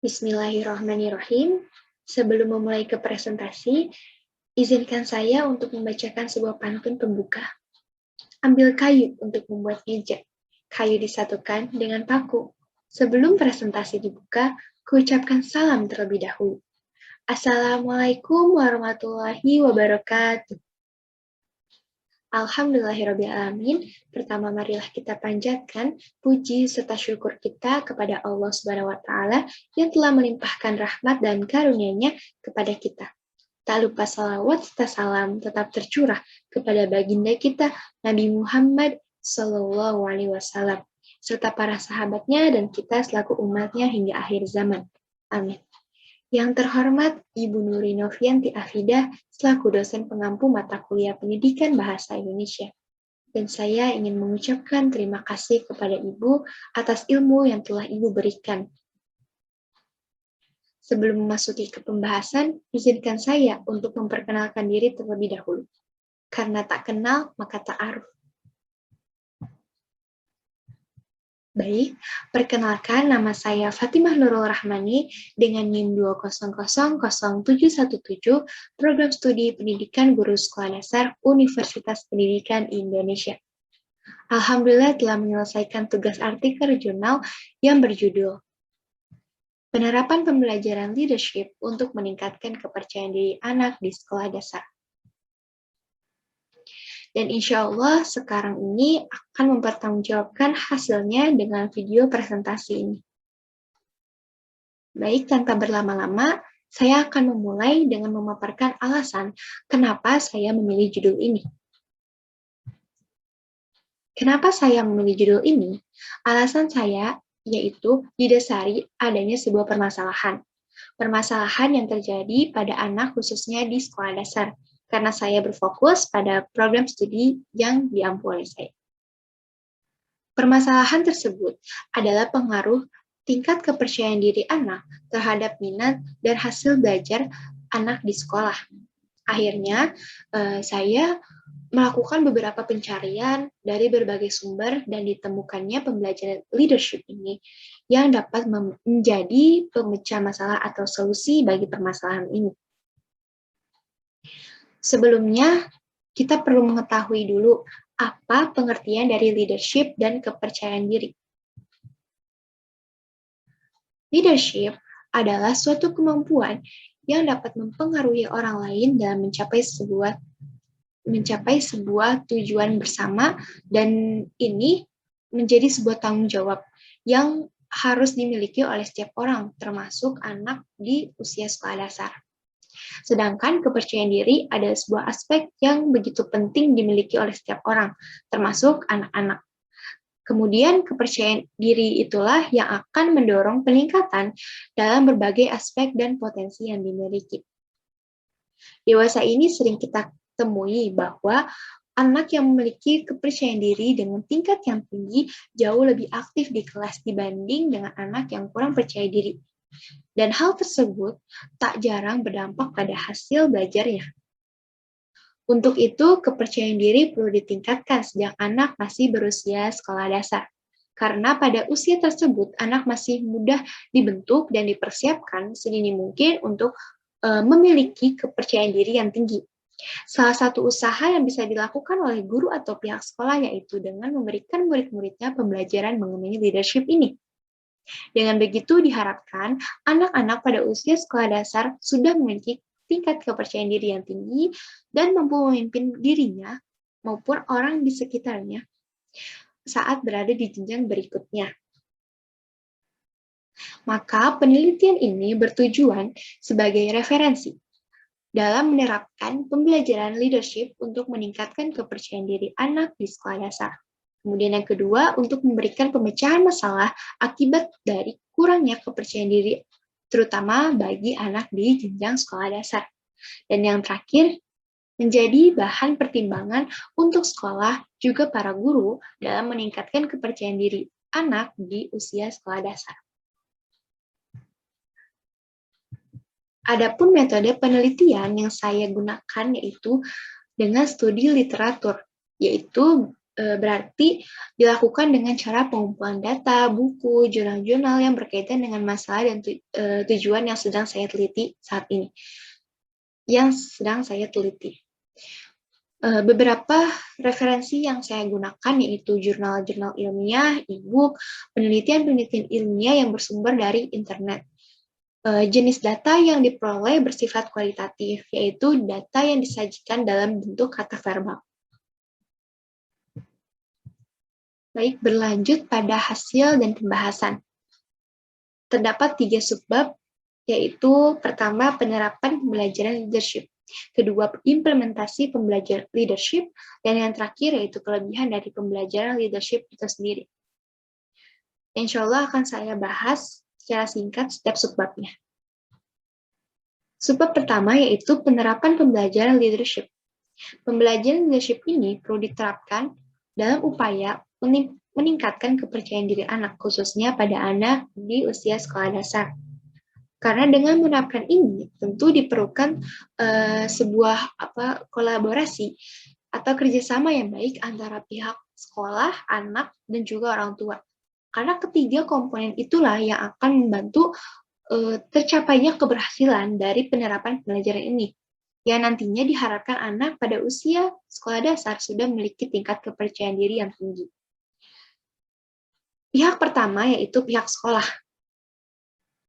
Bismillahirrahmanirrahim. Sebelum memulai ke presentasi, izinkan saya untuk membacakan sebuah pantun pembuka. Ambil kayu untuk membuat meja. Kayu disatukan dengan paku. Sebelum presentasi dibuka, kuucapkan salam terlebih dahulu. Assalamualaikum warahmatullahi wabarakatuh. Alhamdulillahirrabbilalamin. Pertama marilah kita panjatkan puji serta syukur kita kepada Allah Subhanahu wa taala yang telah melimpahkan rahmat dan karunia-Nya kepada kita. Tak lupa salawat serta salam tetap tercurah kepada baginda kita Nabi Muhammad sallallahu alaihi wasallam serta para sahabatnya dan kita selaku umatnya hingga akhir zaman. Amin. Yang terhormat Ibu Nuri Novianti Afidah selaku dosen pengampu mata kuliah Pendidikan Bahasa Indonesia. Dan saya ingin mengucapkan terima kasih kepada Ibu atas ilmu yang telah Ibu berikan. Sebelum memasuki ke pembahasan, izinkan saya untuk memperkenalkan diri terlebih dahulu. Karena tak kenal, maka tak aruf. Baik, perkenalkan nama saya Fatimah Nurul Rahmani dengan NIM 2000717, Program Studi Pendidikan Guru Sekolah Dasar Universitas Pendidikan Indonesia. Alhamdulillah telah menyelesaikan tugas artikel jurnal yang berjudul Penerapan Pembelajaran Leadership untuk Meningkatkan Kepercayaan Diri Anak di Sekolah Dasar. Dan insya Allah sekarang ini akan mempertanggungjawabkan hasilnya dengan video presentasi ini. Baik, tanpa berlama-lama, saya akan memulai dengan memaparkan alasan kenapa saya memilih judul ini. Kenapa saya memilih judul ini? Alasan saya yaitu didasari adanya sebuah permasalahan. Permasalahan yang terjadi pada anak khususnya di sekolah dasar, karena saya berfokus pada program studi yang diampu oleh saya. Permasalahan tersebut adalah pengaruh tingkat kepercayaan diri anak terhadap minat dan hasil belajar anak di sekolah. Akhirnya, saya melakukan beberapa pencarian dari berbagai sumber dan ditemukannya pembelajaran leadership ini yang dapat menjadi pemecah masalah atau solusi bagi permasalahan ini. Sebelumnya, kita perlu mengetahui dulu apa pengertian dari leadership dan kepercayaan diri. Leadership adalah suatu kemampuan yang dapat mempengaruhi orang lain dalam mencapai sebuah tujuan bersama, dan ini menjadi sebuah tanggung jawab yang harus dimiliki oleh setiap orang, termasuk anak di usia sekolah dasar. Sedangkan kepercayaan diri adalah sebuah aspek yang begitu penting dimiliki oleh setiap orang, termasuk anak-anak. Kemudian kepercayaan diri itulah yang akan mendorong peningkatan dalam berbagai aspek dan potensi yang dimiliki. Dewasa ini sering kita temui bahwa anak yang memiliki kepercayaan diri dengan tingkat yang tinggi jauh lebih aktif di kelas dibanding dengan anak yang kurang percaya diri. Dan hal tersebut tak jarang berdampak pada hasil belajarnya. Untuk itu, kepercayaan diri perlu ditingkatkan sejak anak masih berusia sekolah dasar. Karena pada usia tersebut, anak masih mudah dibentuk dan dipersiapkan sedini mungkin untuk memiliki kepercayaan diri yang tinggi. Salah satu usaha yang bisa dilakukan oleh guru atau pihak sekolah yaitu dengan memberikan murid-muridnya pembelajaran mengenai leadership ini. Dengan begitu diharapkan anak-anak pada usia sekolah dasar sudah memiliki tingkat kepercayaan diri yang tinggi dan mampu memimpin dirinya maupun orang di sekitarnya saat berada di jenjang berikutnya. Maka penelitian ini bertujuan sebagai referensi dalam menerapkan pembelajaran leadership untuk meningkatkan kepercayaan diri anak di sekolah dasar. Kemudian yang kedua, untuk memberikan pemecahan masalah akibat dari kurangnya kepercayaan diri, terutama bagi anak di jenjang sekolah dasar. Dan yang terakhir, menjadi bahan pertimbangan untuk sekolah juga para guru dalam meningkatkan kepercayaan diri anak di usia sekolah dasar. Adapun metode penelitian yang saya gunakan yaitu dengan studi literatur, yaitu berarti dilakukan dengan cara pengumpulan data, buku, jurnal-jurnal yang berkaitan dengan masalah dan tujuan yang sedang saya teliti saat ini. Beberapa referensi yang saya gunakan yaitu jurnal-jurnal ilmiah, e-book, penelitian-penelitian ilmiah yang bersumber dari internet. Jenis data yang diperoleh bersifat kualitatif, yaitu data yang disajikan dalam bentuk kata verbal. Baik, berlanjut pada hasil dan pembahasan. Terdapat 3 subbab, yaitu pertama, penerapan pembelajaran leadership. Kedua, implementasi pembelajaran leadership. Dan yang terakhir, yaitu kelebihan dari pembelajaran leadership itu sendiri. Insya Allah akan saya bahas secara singkat setiap subbabnya. Subbab pertama, yaitu penerapan pembelajaran leadership. Pembelajaran leadership ini perlu diterapkan dalam upaya meningkatkan kepercayaan diri anak, khususnya pada anak di usia sekolah dasar. Karena dengan menerapkan ini, tentu diperlukan sebuah kolaborasi atau kerjasama yang baik antara pihak sekolah, anak, dan juga orang tua. Karena ketiga komponen itulah yang akan membantu tercapainya keberhasilan dari penerapan pembelajaran ini, yang nantinya diharapkan anak pada usia sekolah dasar sudah memiliki tingkat kepercayaan diri yang tinggi. Pihak pertama yaitu pihak sekolah.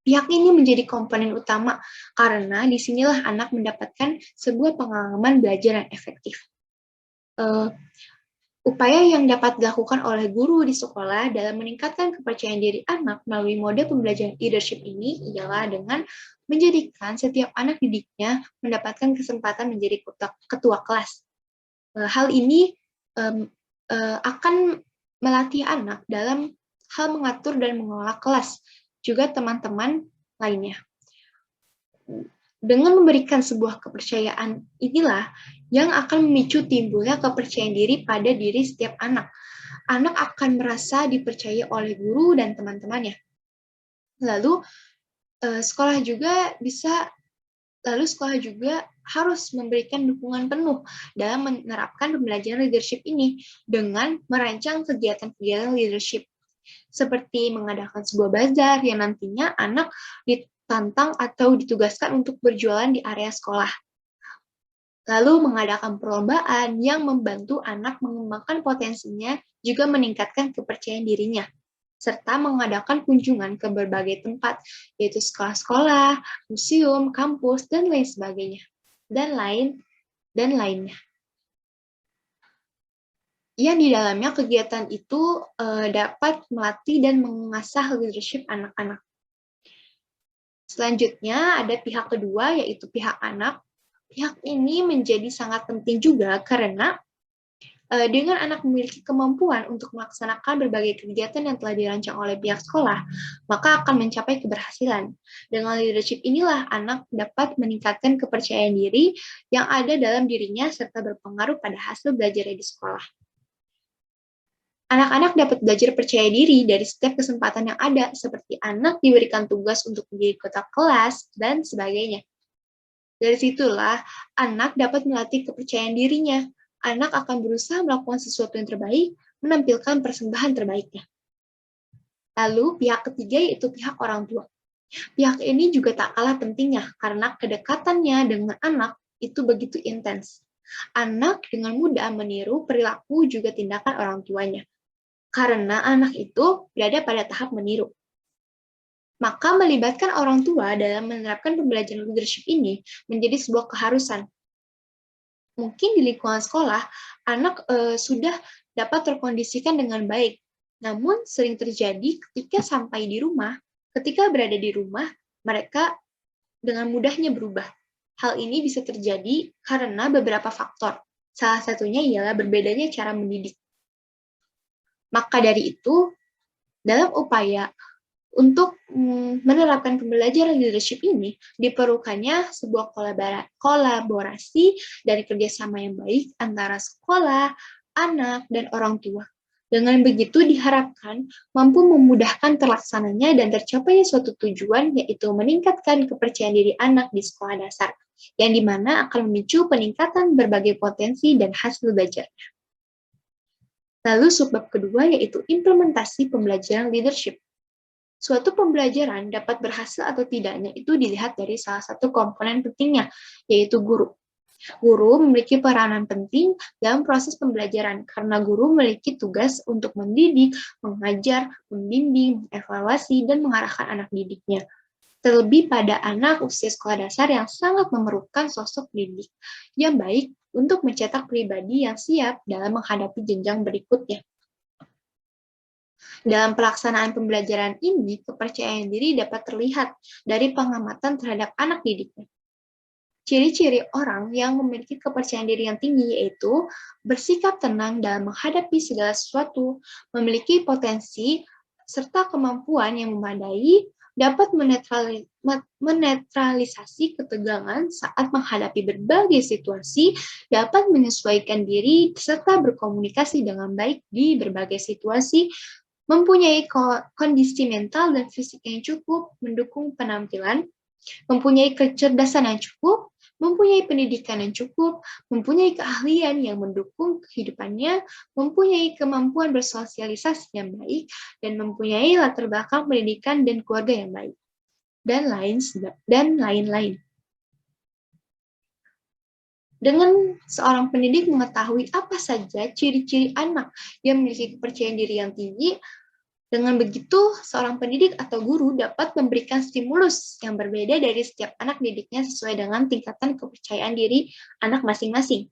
Pihak ini menjadi komponen utama karena disinilah anak mendapatkan sebuah pengalaman belajar yang efektif. Upaya yang dapat dilakukan oleh guru di sekolah dalam meningkatkan kepercayaan diri anak melalui mode pembelajaran leadership ini ialah dengan menjadikan setiap anak didiknya mendapatkan kesempatan menjadi ketua kelas. Hal ini akan melatih anak dalam hal mengatur dan mengelola kelas, juga teman-teman lainnya. Dengan memberikan sebuah kepercayaan inilah yang akan memicu timbulnya kepercayaan diri pada diri setiap anak. Anak akan merasa dipercaya oleh guru dan teman-temannya. Lalu sekolah juga harus memberikan dukungan penuh dalam menerapkan pembelajaran leadership ini dengan merancang kegiatan-kegiatan leadership seperti mengadakan sebuah bazar yang nantinya anak ditantang atau ditugaskan untuk berjualan di area sekolah. Lalu mengadakan perlombaan yang membantu anak mengembangkan potensinya juga meningkatkan kepercayaan dirinya, serta mengadakan kunjungan ke berbagai tempat, yaitu sekolah-sekolah, museum, kampus, dan lain sebagainya, dan lainnya. Yang di dalamnya kegiatan itu dapat melatih dan mengasah leadership anak-anak. Selanjutnya ada pihak kedua, yaitu pihak anak. Pihak ini menjadi sangat penting juga karena dengan anak memiliki kemampuan untuk melaksanakan berbagai kegiatan yang telah dirancang oleh pihak sekolah, maka akan mencapai keberhasilan. Dengan leadership inilah anak dapat meningkatkan kepercayaan diri yang ada dalam dirinya serta berpengaruh pada hasil belajarnya di sekolah. Anak-anak dapat belajar percaya diri dari setiap kesempatan yang ada, seperti anak diberikan tugas untuk menjadi ketua kelas, dan sebagainya. Dari situlah, anak dapat melatih kepercayaan dirinya. Anak akan berusaha melakukan sesuatu yang terbaik, menampilkan persembahan terbaiknya. Lalu, pihak ketiga yaitu pihak orang tua. Pihak ini juga tak kalah pentingnya, karena kedekatannya dengan anak itu begitu intens. Anak dengan mudah meniru perilaku juga tindakan orang tuanya, karena anak itu berada pada tahap meniru. Maka melibatkan orang tua dalam menerapkan pembelajaran leadership ini menjadi sebuah keharusan. Mungkin di lingkungan sekolah, anak sudah dapat terkondisikan dengan baik. Namun sering terjadi ketika berada di rumah, mereka dengan mudahnya berubah. Hal ini bisa terjadi karena beberapa faktor. Salah satunya ialah berbedanya cara mendidik. Maka dari itu, dalam upaya untuk menerapkan pembelajaran leadership ini, diperlukannya sebuah kolaborasi dari kerjasama yang baik antara sekolah, anak, dan orang tua. Dengan begitu diharapkan mampu memudahkan terlaksananya dan tercapainya suatu tujuan, yaitu meningkatkan kepercayaan diri anak di sekolah dasar, yang dimana akan memicu peningkatan berbagai potensi dan hasil belajarnya. Lalu subbab kedua yaitu implementasi pembelajaran leadership. Suatu pembelajaran dapat berhasil atau tidaknya itu dilihat dari salah satu komponen pentingnya, yaitu guru. Guru memiliki peranan penting dalam proses pembelajaran karena guru memiliki tugas untuk mendidik, mengajar, membimbing, evaluasi, dan mengarahkan anak didiknya. Terlebih pada anak usia sekolah dasar yang sangat memerlukan sosok didik yang baik untuk mencetak pribadi yang siap dalam menghadapi jenjang berikutnya. Dalam pelaksanaan pembelajaran ini, kepercayaan diri dapat terlihat dari pengamatan terhadap anak didiknya. Ciri-ciri orang yang memiliki kepercayaan diri yang tinggi yaitu bersikap tenang dalam menghadapi segala sesuatu, memiliki potensi serta kemampuan yang memadai, dapat menetralisasi ketegangan saat menghadapi berbagai situasi, dapat menyesuaikan diri serta berkomunikasi dengan baik di berbagai situasi, mempunyai kondisi mental dan fisik yang cukup mendukung penampilan, mempunyai kecerdasan yang cukup, mempunyai pendidikan yang cukup, mempunyai keahlian yang mendukung kehidupannya, mempunyai kemampuan bersosialisasi yang baik, dan mempunyai latar belakang pendidikan dan keluarga yang baik, dan lain-lain. Dengan seorang pendidik mengetahui apa saja ciri-ciri anak yang memiliki kepercayaan diri yang tinggi, dengan begitu, seorang pendidik atau guru dapat memberikan stimulus yang berbeda dari setiap anak didiknya sesuai dengan tingkatan kepercayaan diri anak masing-masing.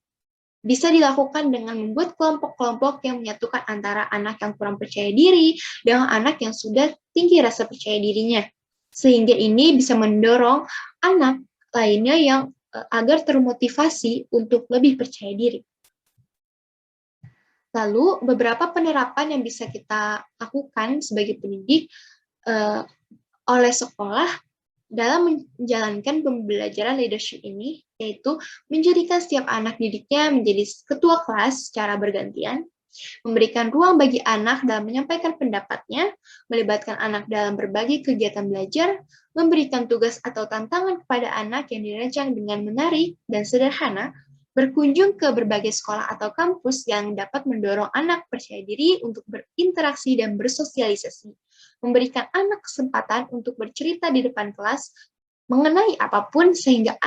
Bisa dilakukan dengan membuat kelompok-kelompok yang menyatukan antara anak yang kurang percaya diri dengan anak yang sudah tinggi rasa percaya dirinya. Sehingga ini bisa mendorong anak lainnya yang agar termotivasi untuk lebih percaya diri. Lalu, beberapa penerapan yang bisa kita lakukan sebagai pendidik oleh sekolah dalam menjalankan pembelajaran leadership ini, yaitu menjadikan setiap anak didiknya menjadi ketua kelas secara bergantian, memberikan ruang bagi anak dalam menyampaikan pendapatnya, melibatkan anak dalam berbagai kegiatan belajar, memberikan tugas atau tantangan kepada anak yang dirancang dengan menarik dan sederhana, berkunjung ke berbagai sekolah atau kampus yang dapat mendorong anak percaya diri untuk berinteraksi dan bersosialisasi, memberikan anak kesempatan untuk bercerita di depan kelas mengenai apapun sehingga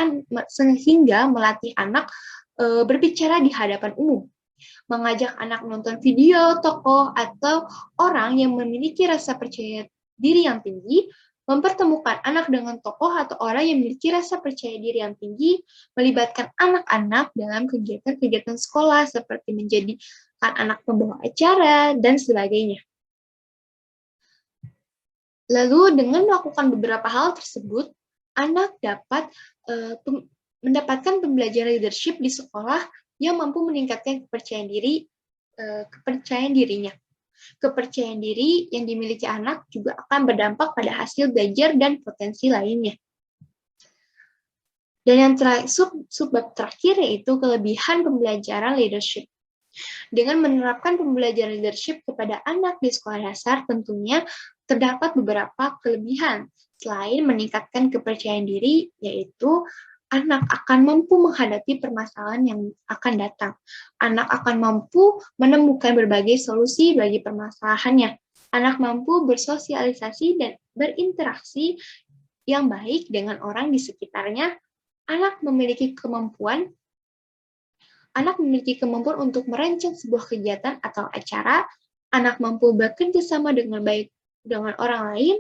melatih anak berbicara di hadapan umum, mengajak anak menonton video, tokoh, atau orang yang memiliki rasa percaya diri yang tinggi, mempertemukan anak dengan tokoh atau orang yang memiliki rasa percaya diri yang tinggi, melibatkan anak-anak dalam kegiatan-kegiatan sekolah seperti menjadikan anak pembawa acara, dan sebagainya. Lalu dengan melakukan beberapa hal tersebut, anak dapat mendapatkan pembelajaran leadership di sekolah yang mampu meningkatkan kepercayaan dirinya. Kepercayaan diri yang dimiliki anak juga akan berdampak pada hasil belajar dan potensi lainnya. Dan yang subbab terakhir yaitu kelebihan pembelajaran leadership. Dengan menerapkan pembelajaran leadership kepada anak di sekolah dasar, tentunya terdapat beberapa kelebihan. Selain meningkatkan kepercayaan diri, yaitu anak akan mampu menghadapi permasalahan yang akan datang. Anak akan mampu menemukan berbagai solusi bagi permasalahannya. Anak mampu bersosialisasi dan berinteraksi yang baik dengan orang di sekitarnya. Anak memiliki kemampuan untuk merancang sebuah kegiatan atau acara. Anak mampu bekerja sama dengan baik dengan orang lain.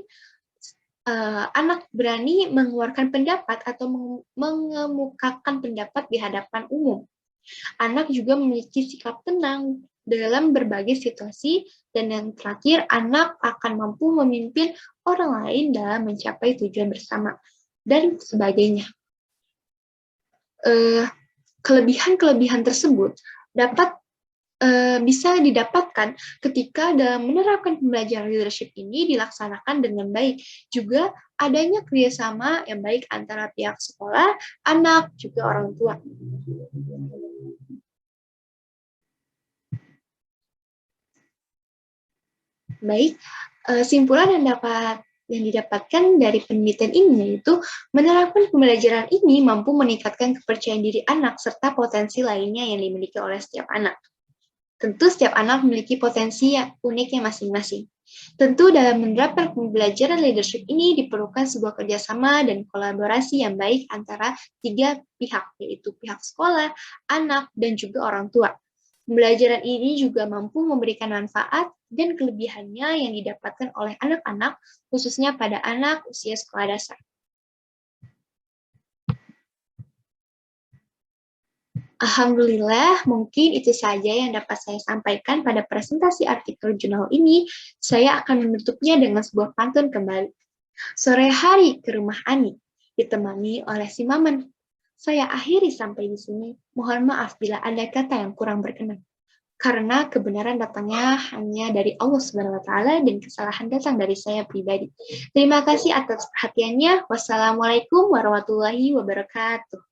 Anak berani mengeluarkan pendapat atau mengemukakan pendapat di hadapan umum. Anak juga memiliki sikap tenang dalam berbagai situasi, dan yang terakhir, anak akan mampu memimpin orang lain dalam mencapai tujuan bersama, dan sebagainya. Kelebihan-kelebihan tersebut bisa didapatkan ketika dalam menerapkan pembelajaran leadership ini dilaksanakan dengan baik. Juga adanya kerjasama yang baik antara pihak sekolah, anak, juga orang tua. Baik, simpulan yang didapatkan dari penelitian ini yaitu menerapkan pembelajaran ini mampu meningkatkan kepercayaan diri anak serta potensi lainnya yang dimiliki oleh setiap anak. Tentu setiap anak memiliki potensi yang uniknya masing-masing. Tentu dalam menerapkan pembelajaran leadership ini diperlukan sebuah kerjasama dan kolaborasi yang baik antara tiga pihak, yaitu pihak sekolah, anak, dan juga orang tua. Pembelajaran ini juga mampu memberikan manfaat dan kelebihannya yang didapatkan oleh anak-anak, khususnya pada anak usia sekolah dasar. Alhamdulillah, mungkin itu saja yang dapat saya sampaikan pada presentasi artikel jurnal ini. Saya akan menutupnya dengan sebuah pantun kembali. Sore hari ke rumah Ani, ditemani oleh si Maman. Saya akhiri sampai di sini. Mohon maaf bila ada kata yang kurang berkenan. Karena kebenaran datangnya hanya dari Allah Subhanahu wa taala dan kesalahan datang dari saya pribadi. Terima kasih atas perhatiannya. Wassalamualaikum warahmatullahi wabarakatuh.